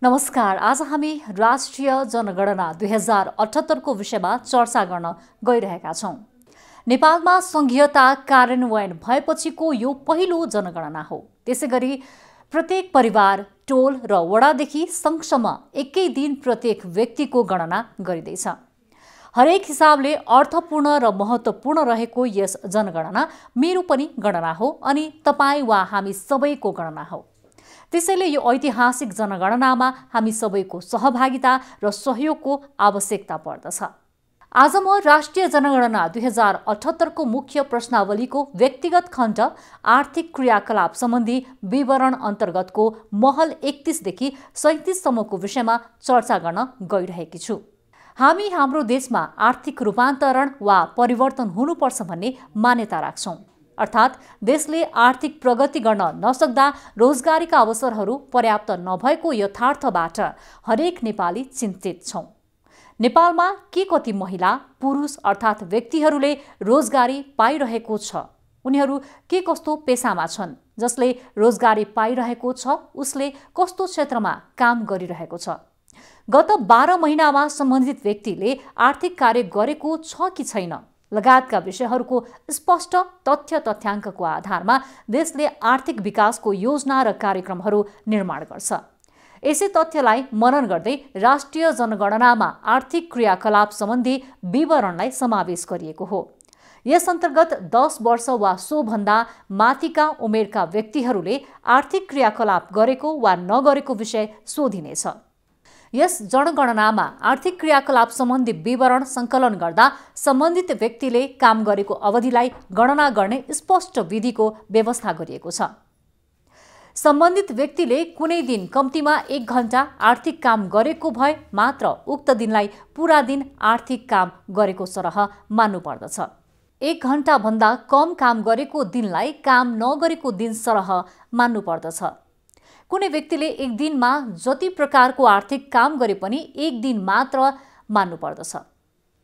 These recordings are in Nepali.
नमस्कार। आज हामी राष्ट्रिय जनगणना 2078 को विषयमा चर्चा गर्न गइरहेका छौं। नेपालमा संघीयता कार्यान्वयन भएपछिको यो पहिलो जनगणना हो। त्यसैगरी प्रत्येक परिवार, टोल र वडादेखि संघसम्म एकै दिन प्रत्येक व्यक्तिको गणना गरिँदैछ। हरेक हिसाबले अर्थपूर्ण र महत्त्वपूर्ण रहेको यस जनगणना मेरो पनि गणना हो अनि तपाईँ वा हामी सबैको गणना हो। त्यसैले यो ऐतिहासिक जनगणनामा हामी सबैको सहभागिता र सहयोगको आवश्यकता पर्दछ। आज म राष्ट्रिय जनगणना 2078 को मुख्य प्रश्नावलीको व्यक्तिगत खण्ड आर्थिक क्रियाकलाप सम्बन्धी विवरण अन्तर्गतको महल 31 देखि 37 सम्मको विषयमा चर्चा गर्न गइरहेकी छु। हामी हाम्रो देशमा आर्थिक रूपान्तरण वा परिवर्तन हुनुपर्छ भन्ने मान्यता राख्छौं। अर्थात् देशले आर्थिक प्रगति गर्न नसक्दा रोजगारीका अवसरहरू पर्याप्त नभएको यथार्थबाट हरेक नेपाली चिन्तित छौं। नेपालमा के कति महिला, पुरुष अर्थात् व्यक्तिहरूले रोजगारी पाइरहेको छ? उनीहरू के कस्तो पेसामा छन्? जसले रोजगारी पाइरहेको छ उसले कस्तो क्षेत्रमा काम गरिरहेको छ? गत 12 महिनामा सम्बन्धित व्यक्तिले आर्थिक कार्य गरेको छ कि छैन लगायतका विषयहरूको स्पष्ट तथ्याङ्कको आधारमा देशले आर्थिक विकासको योजना र कार्यक्रमहरू निर्माण गर्छ। यसै तथ्यलाई मनन गर्दै राष्ट्रिय जनगणनामा आर्थिक क्रियाकलाप सम्बन्धी विवरणलाई समावेश गरिएको हो। यस अन्तर्गत 10 वर्ष वा सोभन्दा माथिका उमेरका व्यक्तिहरूले आर्थिक क्रियाकलाप गरेको वा नगरेको विषय सोधिनेछ। यस जनगणनामा आर्थिक क्रियाकलाप सम्बन्धी विवरण सङ्कलन गर्दा सम्बन्धित व्यक्तिले काम गरेको अवधिलाई गणना गर्ने स्पष्ट विधिको व्यवस्था गरिएको छ। सम्बन्धित व्यक्तिले कुनै दिन कम्तीमा 1 घण्टा आर्थिक काम गरेको भए मात्र उक्त दिनलाई पूरा दिन आर्थिक काम गरेको सरह मान्नुपर्दछ। 1 घण्टा भन्दा कम काम गरेको दिनलाई काम नगरेको दिन सरह मान्नुपर्दछ। कुनै व्यक्तिले एक दिनमा जति प्रकारको आर्थिक काम गरे पनि एक दिन मात्र मान्नुपर्दछ।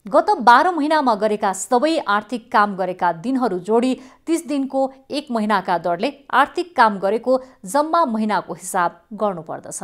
गत 12 महिनामा गरेका सबै आर्थिक काम गरेका दिनहरू जोडी 30 दिनको 1 महिनाका दरले आर्थिक काम गरेको जम्मा महिनाको हिसाब गर्नुपर्दछ।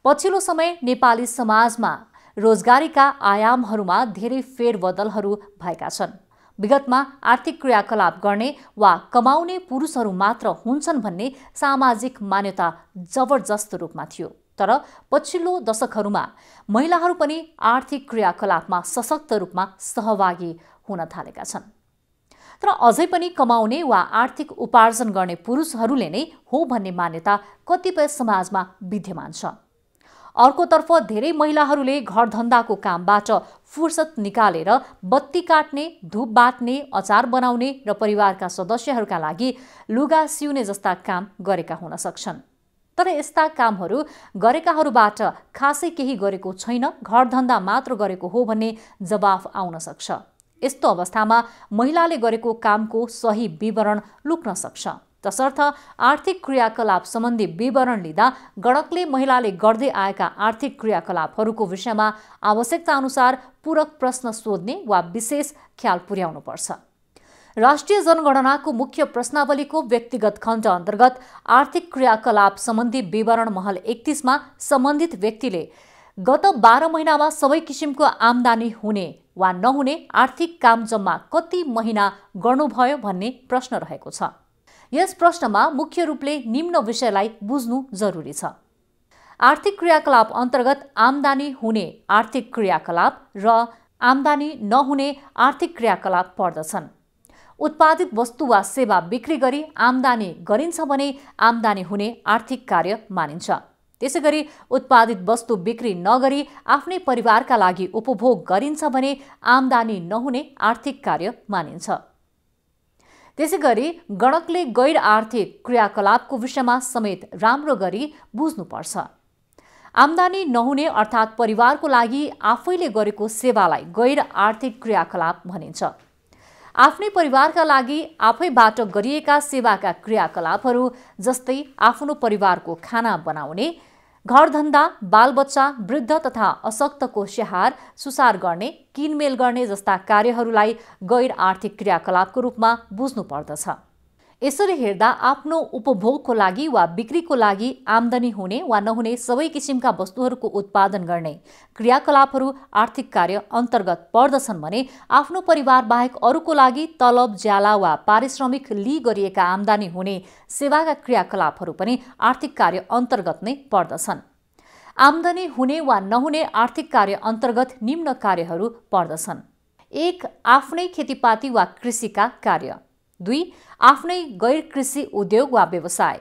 पछिल्लो समय नेपाली समाजमा रोजगारीका आयामहरूमा धेरै फेरबदलहरू भएका छन्। विगतमा आर्थिक क्रियाकलाप गर्ने वा कमाउने पुरुषहरू मात्र हुन्छन् भन्ने सामाजिक मान्यता जबरजस्त रूपमा थियो। तर पछिल्लो दशकहरूमा महिलाहरू पनि आर्थिक क्रियाकलापमा सशक्त रूपमा सहभागी हुन थालेका छन्। तर अझै पनि कमाउने वा आर्थिक उपार्जन गर्ने पुरुषहरूले नै हो भन्ने मान्यता कतिपय समाजमा विद्यमान छ। अर्कोतर्फ धेरै महिलाहरूले घरधन्दाको कामबाट फुर्सद निकालेर बत्ती काट्ने, धूप बाट्ने, अचार बनाउने र परिवारका सदस्यहरूका लागि लुगा सिउने जस्ता काम गरेका हुन सक्छन्। तर यस्ता कामहरू गरेकाहरूबाट खासै केही गरेको छैन, घरधन्दा मात्र गरेको हो भन्ने जवाफ आउन सक्छ। यस्तो अवस्थामा महिलाले गरेको कामको सही विवरण लुक्न सक्छ। तसर्थ आर्थिक क्रियाकलाप सम्बन्धी विवरण लिँदा गणकले महिलाले गर्दै आएका आर्थिक क्रियाकलापहरूको विषयमा आवश्यकता अनुसार पूरक प्रश्न सोध्ने वा विशेष ख्याल पुर्याउनुपर्छ। राष्ट्रिय जनगणनाको मुख्य प्रश्नावलीको व्यक्तिगत खण्ड अन्तर्गत आर्थिक क्रियाकलाप सम्बन्धी विवरण महल 31 मा सम्बन्धित व्यक्तिले गत 12 महिनामा सबै किसिमको आम्दानी हुने वा नहुने आर्थिक काम जम्मा कति महिना गर्नुभयो भन्ने प्रश्न रहेको छ। यस प्रश्नमा मुख्य रूपले निम्न विषयलाई बुझ्नु जरुरी छ। आर्थिक क्रियाकलाप अन्तर्गत आम्दानी हुने आर्थिक क्रियाकलाप र आम्दानी नहुने आर्थिक क्रियाकलाप पर्दछन्। उत्पादित वस्तु वा सेवा बिक्री गरी आम्दानी गरिन्छ भने आम्दानी हुने आर्थिक कार्य मानिन्छ। त्यसैगरी उत्पादित वस्तु बिक्री नगरी आफ्नै परिवारका लागि उपभोग गरिन्छ भने आम्दानी नहुने आर्थिक कार्य मानिन्छ। त्यसैगरी गणकले गैर आर्थिक क्रियाकलापको विषयमा समेत राम्रो गरी बुझ्नुपर्छ। आम्दानी नहुने अर्थात् परिवारको लागि आफैले गरेको सेवालाई गैर आर्थिक क्रियाकलाप भनिन्छ। आफ्नै परिवारका लागि आफैबाट गरिएका सेवाका क्रियाकलापहरू जस्तै आफ्नो परिवारको खाना बनाउने, घरधन्दा, बालबच्चा, वृद्ध तथा अशक्तको स्याहार सुसार गर्ने, किनमेल गर्ने जस्ता कार्यहरूलाई गैर आर्थिक क्रियाकलापको रूपमा बुझ्नु पर्दछ। यसरी हेर्दा आफ्नो उपभोगको लागि वा बिक्रीको लागि आम्दानी हुने वा नहुने सबै किसिमका वस्तुहरूको उत्पादन गर्ने क्रियाकलापहरू आर्थिक कार्य अन्तर्गत पर्दछन् भने आफ्नो परिवार बाहेक अरूको लागि तलब, ज्याला वा पारिश्रमिक लिई गरिएका आम्दानी हुने सेवाका क्रियाकलापहरू पनि आर्थिक कार्य अन्तर्गत नै पर्दछन्। आम्दानी हुने वा नहुने आर्थिक कार्य अन्तर्गत निम्न कार्यहरू पर्दछन्। 1. आफ्नै खेतीपाती वा कृषिका कार्य। 2. आफ्नै गैर कृषि उद्योग वा व्यवसाय।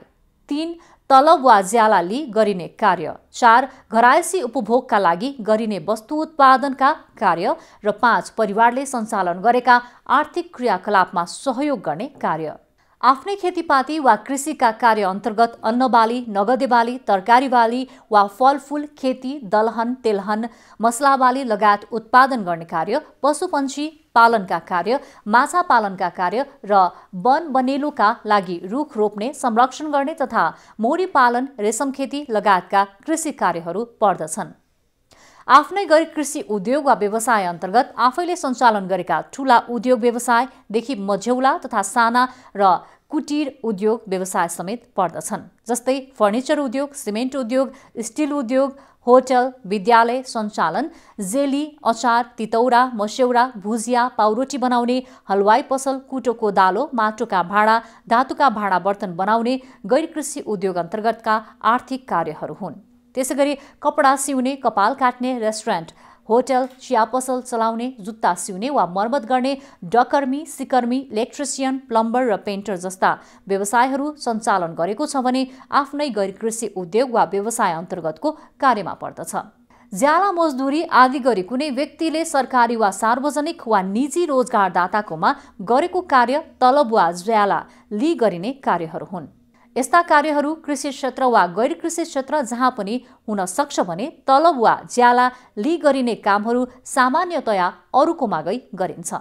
3. तलब वा ज्याला लिई गरिने कार्य। 4. घरायसी उपभोगका लागि गरिने वस्तु उत्पादनका कार्य र 5. परिवारले सञ्चालन गरेका आर्थिक क्रियाकलापमा सहयोग गर्ने कार्य। आफ्नै खेतीपाती वा कृषिका कार्य अन्तर्गत अन्नबाली, नगदे बाली, तरकारी बाली वा फलफूल खेती, दलहन, तेलहन, मसलाबाली लगायत उत्पादन गर्ने कार्य, पशुपन्छी पालनका कार्य, माछा पालनका कार्य र वन बनेलोका लागि रुख रोप्ने, संरक्षण गर्ने तथा मौरी पालन, रेशम खेती लगायतका कृषि कार्यहरू पर्दछन्। आफ्नै गैर कृषि उद्योग वा व्यवसाय अन्तर्गत आफैले सञ्चालन गरेका ठूला उद्योग व्यवसायदेखि मझौला तथा साना र कुटीर उद्योग व्यवसाय समेत पर्दछन्। जस्तै फर्निचर उद्योग, सिमेन्ट उद्योग, स्टिल उद्योग, होटल, विद्यालय सञ्चालन, जेली, अचार, तितौरा, मस्यौरा, भुजिया, पाउरोटी बनाउने, हलवाई पसल, कुटोको दालो, माटोका भाँडा, धातुका भाँडा बर्तन बनाउने गैर कृषि उद्योग अन्तर्गतका आर्थिक कार्यहरू हुन्। त्यसैगरी कपडा सिउने, कपाल काट्ने, रेस्टुरेन्ट, होटल, चिया पसल चलाउने, जुत्ता सिउने वा मर्मत गर्ने, डकर्मी, सिकर्मी, इलेक्ट्रिसियन, प्लम्बर र पेन्टर जस्ता व्यवसायहरू सञ्चालन गरेको छ भने आफ्नै गैर कृषि उद्योग वा व्यवसाय अन्तर्गतको कार्यमा पर्दछ। ज्याला मजदुरी आदि गरी कुनै व्यक्तिले सरकारी वा सार्वजनिक वा निजी रोजगारदाताकोमा गरेको कार्य तलब वा ज्याला लिई गरिने कार्यहरू हुन्। यस्ता कार्यहरू कृषि क्षेत्र वा गैर कृषि क्षेत्र जहाँ पनि हुन सक्छ भने तलब वा ज्याला लिई गरिने कामहरू सामान्यतया अरूकोमा गई गरिन्छ।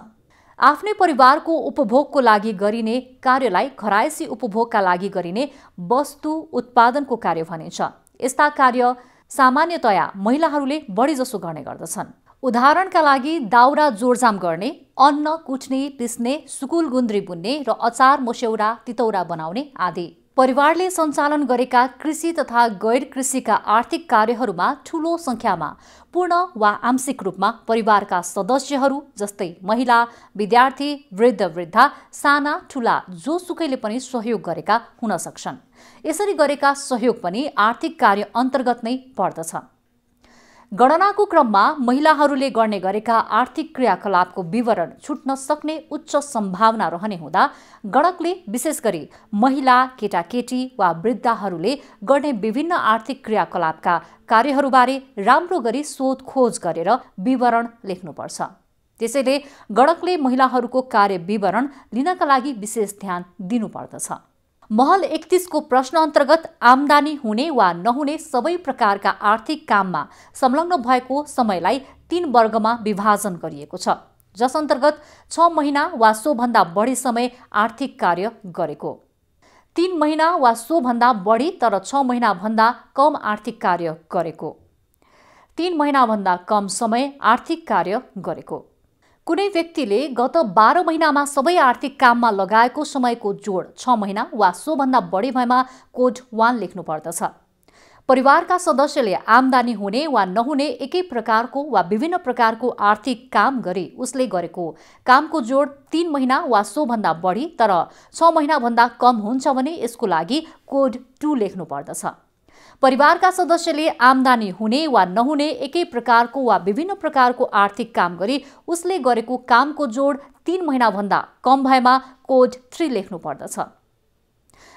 आफ्नै परिवारको उपभोगको लागि गरिने कार्यलाई घरायसी उपभोगका लागि गरिने वस्तु उत्पादनको कार्य भनिन्छ। यस्ता कार्य सामान्यतया महिलाहरूले बढीजसो गर्ने गर्दछन्। उदाहरणका लागि दाउरा जोडजाम गर्ने, अन्न कुट्ने, पिस्ने, सुकुल गुन्द्री बुन्ने र अचार, मस्यौरा, तितौरा बनाउने आदि। परिवारले सञ्चालन गरेका कृषि तथा गैर कृषिका आर्थिक कार्यहरूमा ठूलो संख्यामा पूर्ण वा आंशिक रूपमा परिवारका सदस्यहरू जस्तै महिला, विद्यार्थी, वृद्ध-वृद्धा, साना ठूला जोसुकैले पनि सहयोग गरेका हुन सक्छन्। यसरी गरेका सहयोग पनि आर्थिक कार्य अन्तर्गत नै पर्दछ। गणनाको क्रममा महिलाहरूले गर्ने गरेका आर्थिक क्रियाकलापको विवरण छुट्न सक्ने उच्च सम्भावना रहने हुँदा गणकले विशेष गरी महिला, केटाकेटी वा वृद्धहरूले गर्ने विभिन्न आर्थिक क्रियाकलापका कार्यहरूबारे राम्रो गरी सोधखोज गरेर विवरण लेख्नुपर्छ। त्यसैले गणकले महिलाहरूको कार्य विवरण लिनका लागि विशेष ध्यान दिनुपर्दछ। महल 31 को प्रश्न अन्तर्गत आम्दानी हुने वा नहुने सबै प्रकारका आर्थिक काममा संलग्न भएको समयलाई 3 वर्गमा विभाजन गरिएको छ, जस अन्तर्गत 6 महिना वा सोभन्दा बढी समय आर्थिक कार्य गरेको, 3 महिना वा सोभन्दा बढी तर 6 महिना भन्दा कम आर्थिक कार्य गरेको, 3 महिना भन्दा कम समय आर्थिक कार्य गरेको। कुनै व्यक्तिले गत 12 महिनामा सबै आर्थिक काममा लगाएको समयको जोड 6 महिना वा सोभन्दा बढी भएमा कोड 1 लेख्नु पर्दछ। परिवारका सदस्यले आम्दानी हुने वा नहुने एकै प्रकारको वा विभिन्न प्रकारको आर्थिक काम गरी उसले गरेको कामको जोड 3 महिना वा सोभन्दा बढी तर 6 महिना भन्दा कम हुन्छ भने यसको लागि कोड 2 लेख्नु पर्दछ। परिवारका सदस्यले आम्दानी हुने वा नहुने एकै प्रकारको वा विभिन्न प्रकारको आर्थिक काम गरी उसले गरेको कामको जोड 3 महिना भन्दा कम भएमा कोड 3 लेख्नु पर्दछ।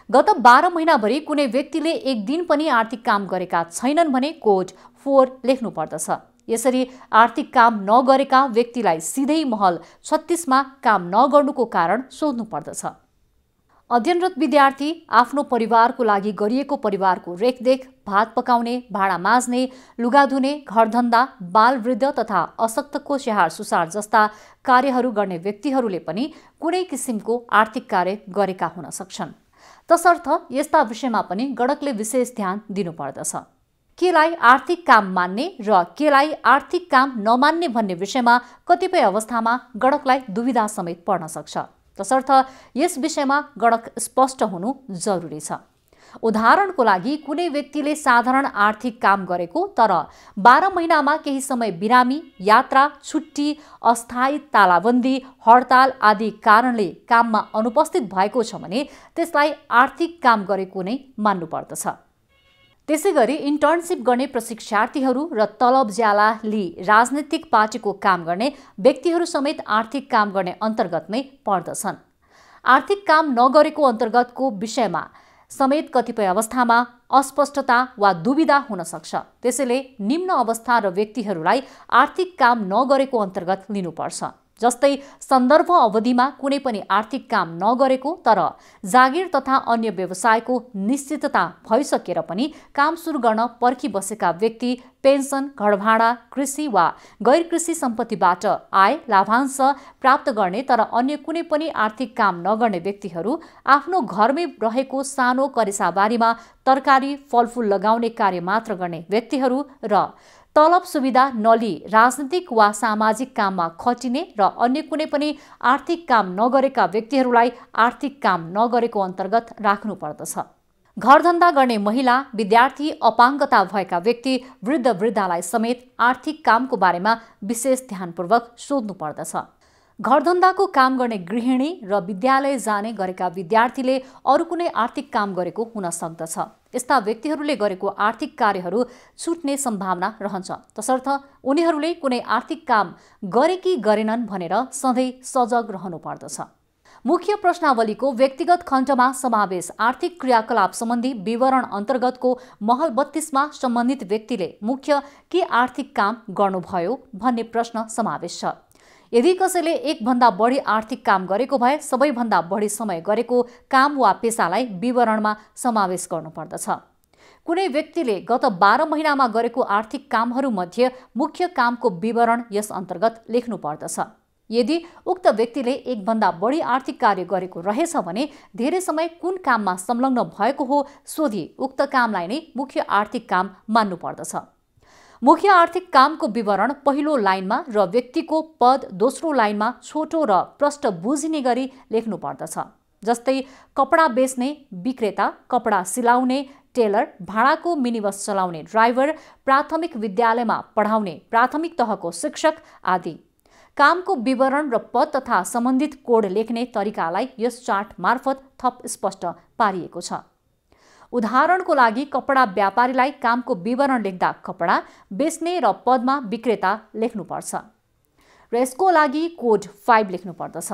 गत 12 महिनाभरि कुनै व्यक्तिले एक दिन पनि आर्थिक काम गरेका छैनन् भने कोड 4 लेख्नु पर्दछ। यसरी आर्थिक काम नगरेका व्यक्तिलाई सिधै महल 36 मा काम नगर्नुको कारण सोध्नु पर्दछ। अध्ययनरत विद्यार्थी आफ्नो परिवारको लागि गरिएको परिवारको रेखदेख, भात पकाउने, भाँडा माझ्ने, लुगा धुने, घरधन्दा, बालवृद्ध तथा अशक्तको स्याहार सुसार जस्ता कार्यहरू गर्ने व्यक्तिहरूले पनि कुनै किसिमको आर्थिक कार्य गरेका हुन सक्छन्। तसर्थ यस्ता विषयमा पनि गणकले विशेष ध्यान दिनुपर्दछ। केलाई आर्थिक काम मान्ने र केलाई आर्थिक काम नमान्ने भन्ने विषयमा कतिपय अवस्थामा गणकलाई दुविधा समेत पर्न सक्छ। तसर्थ यस विषयमा गडक स्पष्ट हुनु जरुरी छ। उदाहरणको लागि कुनै व्यक्तिले साधारण आर्थिक काम गरेको तर 12 महिनामा केही समय बिरामी, यात्रा, छुट्टी, अस्थायी तालाबन्दी, हडताल आदि कारणले काममा अनुपस्थित भएको छ भने त्यसलाई आर्थिक काम गरेको नै मान्नुपर्दछ। त्यसैगरी इन्टर्नसिप गर्ने प्रशिक्षार्थीहरू र तलब ज्याला लिई राजनीतिक पार्टीको काम गर्ने व्यक्तिहरू समेत आर्थिक काम गर्ने अन्तर्गत नै पर्दछन्। आर्थिक काम नगरेको अन्तर्गतको विषयमा समेत कतिपय अवस्थामा अस्पष्टता वा दुविधा हुन सक्छ। त्यसैले निम्न अवस्था र व्यक्तिहरूलाई आर्थिक काम नगरेको अन्तर्गत लिनुपर्छ। जस्तै सन्दर्भ अवधिमा कुनै पनि आर्थिक काम नगरेको तर जागिर तथा अन्य व्यवसायको निश्चितता भइसकेर पनि काम सुरु गर्न पर्खिबसेका व्यक्ति, पेन्सन, घरभाडा, कृषि वा गैर कृषि सम्पत्तिबाट आय लाभांश प्राप्त गर्ने तर अन्य कुनै पनि आर्थिक काम नगर्ने व्यक्तिहरू, आफ्नो घरमै रहेको सानो करेसाबारीमा तरकारी फलफुल लगाउने कार्य मात्र गर्ने व्यक्तिहरू र तलब सुविधा नलिई राजनीतिक वा सामाजिक काममा खटिने र अन्य कुनै पनि आर्थिक काम नगरेका व्यक्तिहरूलाई आर्थिक काम नगरेको अन्तर्गत राख्नु पर्दछ। घरधन्दा गर्ने महिला, विद्यार्थी, अपाङ्गता भएका व्यक्ति, वृद्धलाई समेत आर्थिक कामको बारेमा विशेष ध्यानपूर्वक सोध्नु पर्दछ। घरधन्दाको काम गर्ने गृहिणी र विद्यालय जाने गरेका विद्यार्थीले अरू कुनै आर्थिक काम गरेको हुन सक्दछ। यस्ता व्यक्तिहरूले गरेको आर्थिक कार्यहरू छुट्ने सम्भावना रहन्छ। तसर्थ उनीहरूले कुनै आर्थिक काम गरे कि गरेनन् भनेर सधैँ सजग रहनु पर्दछ। मुख्य प्रश्नावलीको व्यक्तिगत खण्डमा समावेश आर्थिक क्रियाकलाप सम्बन्धी विवरण अन्तर्गतको महल 32 मा सम्बन्धित व्यक्तिले मुख्य के आर्थिक काम गर्नुभयो भन्ने प्रश्न समावेश छ। यदि कसैले एकभन्दा बढी आर्थिक काम गरेको भए सबैभन्दा बढी समय गरेको काम वा पेसालाई विवरणमा समावेश गर्नुपर्दछ। कुनै व्यक्तिले गत 12 महिनामा गरेको आर्थिक कामहरूमध्ये मुख्य कामको विवरण यस अन्तर्गत लेख्नुपर्दछ। यदि उक्त व्यक्तिले एकभन्दा बढी आर्थिक कार्य गरेको रहेछ भने धेरै समय कुन काममा संलग्न भएको हो सोधी उक्त कामलाई नै मुख्य आर्थिक काम मान्नुपर्दछ। मुख्य आर्थिक कामको विवरण पहिलो लाइनमा र व्यक्तिको पद दोस्रो लाइनमा छोटो र प्रष्ट बुझिने गरी लेख्नु पर्दछ। जस्तै कपडा बेच्ने विक्रेता, कपडा सिलाउने टेलर, भाडाको मिनिबस चलाउने ड्राइभर, प्राथमिक विद्यालयमा पढाउने प्राथमिक तहको शिक्षक आदि। कामको विवरण र पद तथा सम्बन्धित कोड लेख्ने तरिकालाई यस चार्ट मार्फत थप स्पष्ट पारिएको छ। उदाहरणको लागि कपडा व्यापारीलाई कामको विवरण लेख्दा कपडा बेच्ने र पदमा विक्रेता लेख्नुपर्छ र यसको लागि कोड 5 लेख्नुपर्दछ।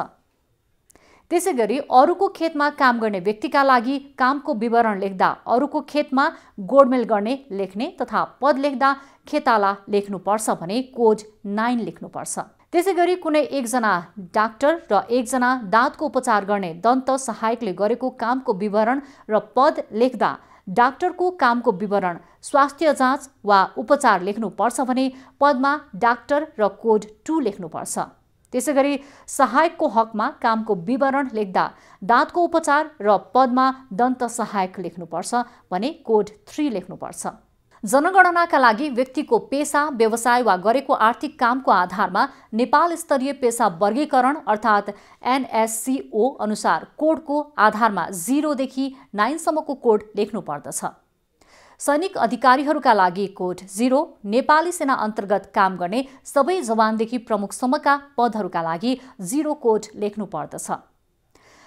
त्यसैगरी अरूको खेतमा काम गर्ने व्यक्तिका लागि कामको विवरण लेख्दा अरूको खेतमा गोडमेल गर्ने लेख्ने तथा पद लेख्दा खेताला लेख्नुपर्छ भने कोड 9 लेख्नुपर्छ। त्यसैगरी कुनै एकजना डाक्टर र एकजना दाँतको उपचार गर्ने दन्त सहायकले गरेको कामको विवरण र पद लेख्दा डाक्टरको कामको विवरण स्वास्थ्य जाँच वा उपचार लेख्नुपर्छ भने पदमा डाक्टर र कोड 2 लेख्नुपर्छ। त्यसैगरी सहायकको हकमा कामको विवरण लेख्दा दाँतको उपचार र पदमा दन्त सहायक लेख्नुपर्छ भने कोड 3 लेख्नुपर्छ। जनगणनाका लागि व्यक्तिको पेसा, व्यवसाय वा गरेको आर्थिक कामको आधारमा नेपाल स्तरीय पेसा वर्गीकरण अर्थात् NSCO अनुसार कोडको आधारमा 0 देखि 9 सम्मको कोड लेख्नु पर्दछ। सैनिक अधिकारीहरूका लागि कोड 0, नेपाली सेना अन्तर्गत काम गर्ने सबै जवानदेखि प्रमुखसम्मका पदहरूका लागि 0 कोड लेख्नु पर्दछ।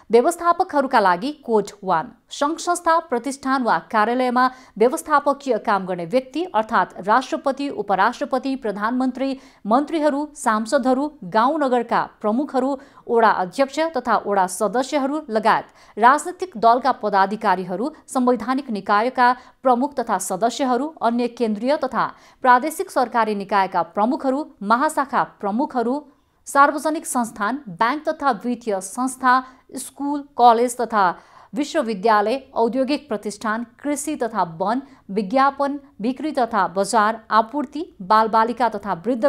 व्यवस्थापकहरूका लागि कोड 1, सङ्घ संस्था, प्रतिष्ठान वा कार्यालयमा व्यवस्थापकीय काम गर्ने व्यक्ति अर्थात् राष्ट्रपति, उपराष्ट्रपति, प्रधानमन्त्री, मन्त्रीहरू, सांसदहरू, गाउँ नगरका प्रमुखहरू, ओडा अध्यक्ष तथा ओडा सदस्यहरू लगायत राजनीतिक दलका पदाधिकारीहरू, संवैधानिक निकायका प्रमुख तथा सदस्यहरू, अन्य केन्द्रीय तथा प्रादेशिक सरकारी निकायका प्रमुखहरू, महाशाखा प्रमुखहरू, सार्वजनिक संस्थान, बैंक तथा वित्तीय संस्था, स्कुल, कलेज तथा विश्वविद्यालय, औद्योगिक प्रतिष्ठान, कृषि तथा वन, विज्ञापन, बिक्री तथा बजार, आपूर्ति, बालबालिका तथा वृद्ध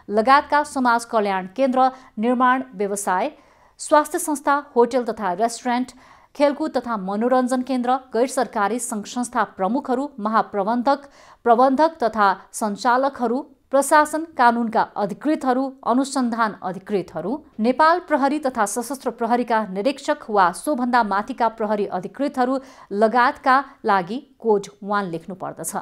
लगायतका समाज कल्याण केन्द्र, निर्माण व्यवसाय, स्वास्थ्य संस्था, होटल तथा रेस्टुरेन्ट, खेलकुद तथा मनोरञ्जन केन्द्र, गैर सरकारी सङ्घ संस्था प्रमुखहरू, महाप्रबन्धक, प्रबन्धक तथा सञ्चालकहरू, प्रशासन कानुनका अधिकृतहरू, अनुसन्धान अधिकृतहरू, नेपाल प्रहरी तथा सशस्त्र प्रहरीका निरीक्षक वा सोभन्दा माथिका प्रहरी अधिकृतहरू लगायतका लागि कोड 1 लेख्नु पर्दछ।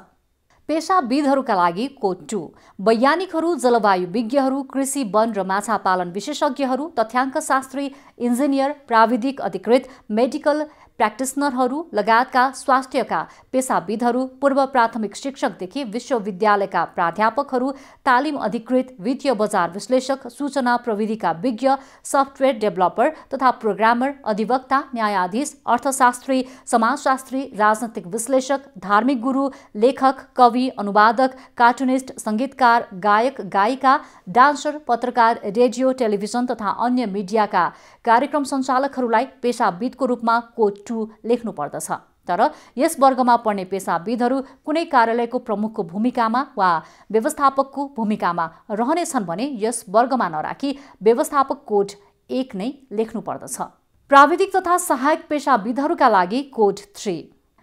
पेशाविदहरूका लागि कोड 2 वैज्ञानिकहरू, जलवायु विज्ञहरू, कृषि, वन र माछा पालन विशेषज्ञहरू, तथ्याङ्कशास्त्री, इन्जिनियर, प्राविधिक अधिकृत, मेडिकल प्र्याक्टिसनरहरू लगायतका स्वास्थ्यका पेशाविदहरू, पूर्व प्राथमिक शिक्षकदेखि विश्वविद्यालयका प्राध्यापकहरू, तालिम अधिकृत, वित्तीय बजार विश्लेषक, सूचना प्रविधिका विज्ञ, सफ्टवेयर डेभलपर तथा प्रोग्रामर, अधिवक्ता, न्यायाधीश, अर्थशास्त्री, समाजशास्त्री, राजनैतिक विश्लेषक, धार्मिक गुरु, लेखक, कवि, अनुवादक, कार्टुनिस्ट, सङ्गीतकार, गायक, गायिका, डान्सर, पत्रकार, रेडियो, टेलिभिजन तथा अन्य मिडियाका कार्यक्रम सञ्चालकहरूलाई पेशाविदको रूपमा कोड 2 लेख्नु पर्दछ। तर यस वर्गमा पर्ने पेशाविदहरू कुनै कार्यालयको प्रमुखको भूमिकामा वा व्यवस्थापकको भूमिकामा रहनेछन् भने यस वर्गमा नराखी व्यवस्थापक कोड 1 नै लेख्नु पर्दछ। प्राविधिक तथा सहायक पेशाविदहरूका लागि कोड 3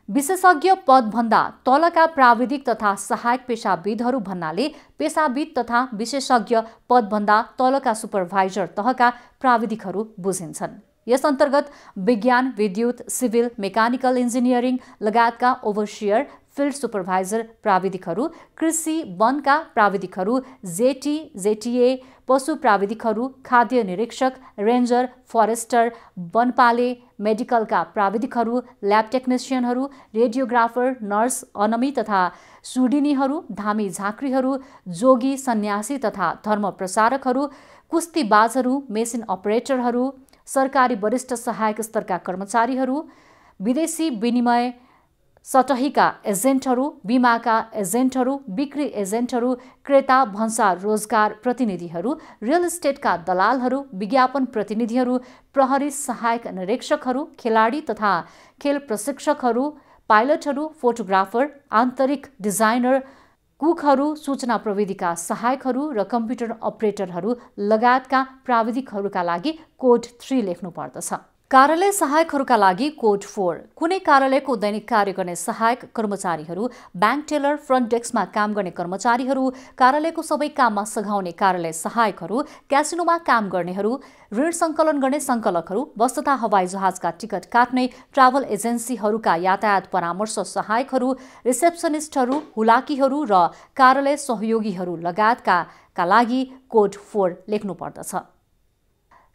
विशेषज्ञ पदभन्दा तलका प्राविधिक तथा सहायक पेशाविदहरू भन्नाले पेशाविद तथा विशेषज्ञ पदभन्दा तलका सुपरभाइजर तहका प्राविधिकहरू बुझिन्छन्। यस अन्तर्गत विज्ञान, विद्युत, सिभिल, मेकानिकल इन्जिनियरिङ लगायतका ओभरसियर, फिल्ड सुपरभाइजर प्राविधिकहरू, कृषि वनका प्राविधिकहरू, जेटी, जेटीए, पशु प्राविधिकहरू, खाद्य निरीक्षक, रेन्जर, फरेस्टर, वनपाले, मेडिकलका प्राविधिकहरू, ल्याब टेक्निसियनहरू, रेडियोग्राफर, नर्स, अनमी तथा सुडिनीहरू, धामी झाँक्रीहरू, जोगी, सन्यासी तथा धर्म प्रसारकहरू, कुस्तीबाजहरू, मेसिन अपरेटरहरू, सरकारी वरिष्ठ सहायक स्तरका कर्मचारीहरू, विदेशी विनिमय सतहीका एजेन्टहरू, बिमाका एजेन्टहरू, बिक्री एजेन्टहरू, क्रेता भन्सार रोजगार प्रतिनिधिहरू, रियल इस्टेटका दलालहरू, विज्ञापन प्रतिनिधिहरू, प्रहरी सहायक निरीक्षकहरू, खेलाडी तथा खेल प्रशिक्षकहरू, पाइलटहरू, फोटोग्राफर, आन्तरिक डिजाइनर, कुकहरू, सूचना प्रविधिका सहायकहरू र कम्प्युटर अपरेटरहरू लगायतका प्राविधिकहरूका लागि कोड 3 लेख्नु पर्दछ। कार्यालय सहायकहरूका लागि कोड 4 कुनै कार्यालयको दैनिक कार्य गर्ने सहायक कर्मचारीहरू, ब्याङ्क टेलर, फ्रन्ट डेस्कमा काम गर्ने कर्मचारीहरू, कार्यालयको सबै काममा सघाउने कार्यालय सहायकहरू, क्यासिनोमा काम गर्नेहरू, ऋण सङ्कलन गर्ने सङ्कलकहरू, बस तथा हवाई जहाजका टिकट काट्ने ट्राभल एजेन्सीहरूका यातायात परामर्श सहायकहरू, रिसेप्सनिस्टहरू, हुलाकीहरू र कार्यालय सहयोगीहरू लगायतका लागि कोड 4 लेख्नु पर्दछ।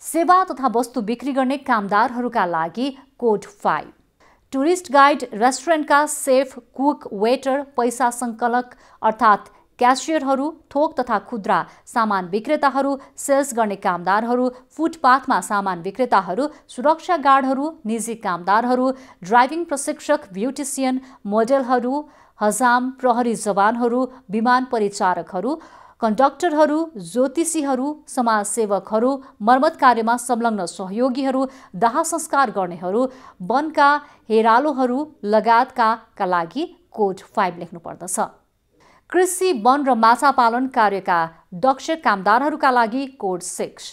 सेवा तथा वस्तु बिक्री गर्ने कामदारहरूका लागि कोड 5 टुरिस्ट गाइड, रेस्टुरेन्टका सेफ, कुक, वेटर, पैसा सङ्कलक अर्थात् क्यासियरहरू, थोक तथा खुद्रा सामान विक्रेताहरू, सेल्स गर्ने कामदारहरू, फुटपाथमा सामान विक्रेताहरू, सुरक्षा गार्डहरू, निजी कामदारहरू, ड्राइभिङ प्रशिक्षक, ब्युटिसियन, मोडेलहरू, हजाम, प्रहरी जवानहरू, विमान परिचारकहरू, कन्डक्टरहरू, ज्योतिषीहरू, समाजसेवकहरू, मर्मत कार्यमा संलग्न सहयोगीहरू, दाह संस्कार गर्नेहरू, वनका हेरालोहरू लगायतका लागि कोड 5 लेख्नु पर्दछ। कृषि, वन र माछा पालन कार्यका दक्ष कामदारहरूका लागि कोड 6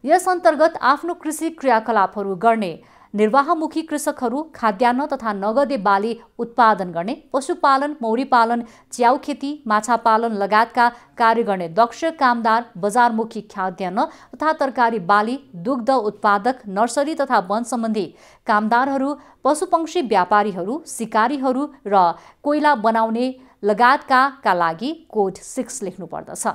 यस अन्तर्गत आफ्नो कृषि क्रियाकलापहरू गर्ने निर्वाहमुखी कृषकहरू, खाद्यान्न तथा नगदे बाली उत्पादन गर्ने, पशुपालन, मौरी पालन, च्याउ खेती, माछा पालन लगायतका कार्य गर्ने दक्ष कामदार, बजारमुखी खाद्यान्न तथा तरकारी बाली, दुग्ध उत्पादक, नर्सरी तथा वन सम्बन्धी कामदारहरू, पशुपक्षी व्यापारीहरू, सिकारीहरू र कोइला बनाउने लगायतका लागि कोड 6 लेख्नु पर्दछ।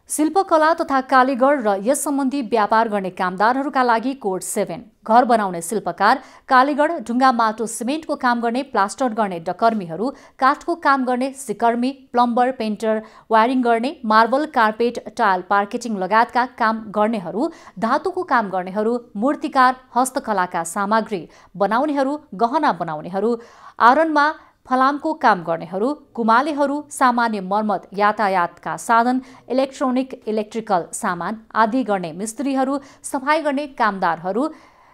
शिल्पकला तथा कालीगर र यस सम्बन्धी व्यापार गर्ने कामदारहरूका लागि कोड 7 घर बनाउने शिल्पकार, कालीगर, ढुङ्गा, माटो, सिमेन्टको काम गर्ने, प्लास्टर गर्ने डकर्मीहरू, काठको काम गर्ने सिकर्मी, प्लम्बर, पेन्टर, वायरिङ गर्ने, मार्बल, कार्पेट, टाइल, पार्केटिङ लगायतका काम गर्नेहरू, धातुको काम गर्नेहरू, मूर्तिकार, हस्तकलाका सामग्री बनाउनेहरू, गहना बनाउनेहरू, आयरनमा फलामको काम गर्नेहरू, कुमालेहरू, सामान्य मर्मत, यातायातका साधन, इलेक्ट्रिकल सामान आदि गर्ने मिस्त्रीहरू, सफाई गर्ने कामदारहरू,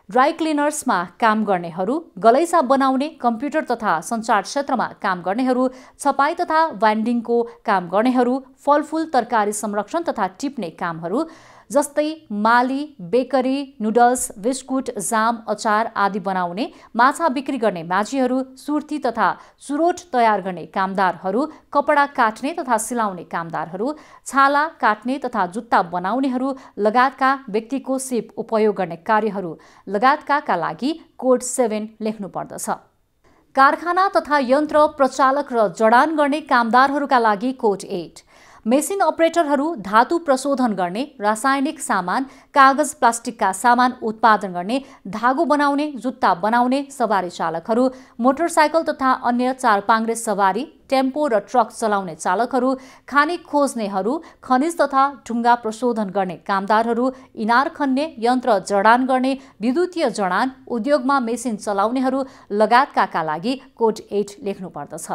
ड्राई क्लिनर्समा काम गर्नेहरू, गलैँचा बनाउने, कम्प्युटर तथा सञ्चार क्षेत्रमा काम गर्नेहरू, छपाई तथा बाइन्डिङको काम गर्नेहरू, फलफुल तरकारी संरक्षण तथा टिप्ने कामहरू, जस्तै माली, बेकरी, नुडल्स, बिस्कुट, जाम, अचार आदि बनाउने, माछा बिक्री गर्ने माझीहरू, सुर्ती तथा चुरोट तयार गर्ने कामदारहरू, कपडा काट्ने तथा सिलाउने कामदारहरू, छाला काट्ने तथा जुत्ता बनाउनेहरू लगायतका व्यक्तिको सिप उपयोग गर्ने कार्यहरू लगायतका लागि कोड 7 लेख्नु पर्दछ। कारखाना तथा यन्त्र प्रचालक र जडान गर्ने कामदारहरूका लागि कोड 8। मेसिन अपरेटरहरू, धातु प्रशोधन गर्ने, रासायनिक सामान, कागज प्लास्टिकका सामान उत्पादन गर्ने, धागो बनाउने, जुत्ता बनाउने, सवारी चालकहरू, मोटरसाइकल तथा अन्य चारपाङ्ग्रे सवारी, टेम्पो र ट्रक चलाउने चालकहरू, खानी खोज्नेहरू, खनिज तथा ढुङ्गा प्रशोधन गर्ने कामदारहरू, इनार खन्ने, यन्त्र जडान गर्ने, विद्युतीय जडान, उद्योगमा मेसिन चलाउनेहरू लगायतका लागि कोड 8 लेख्नु पर्दछ।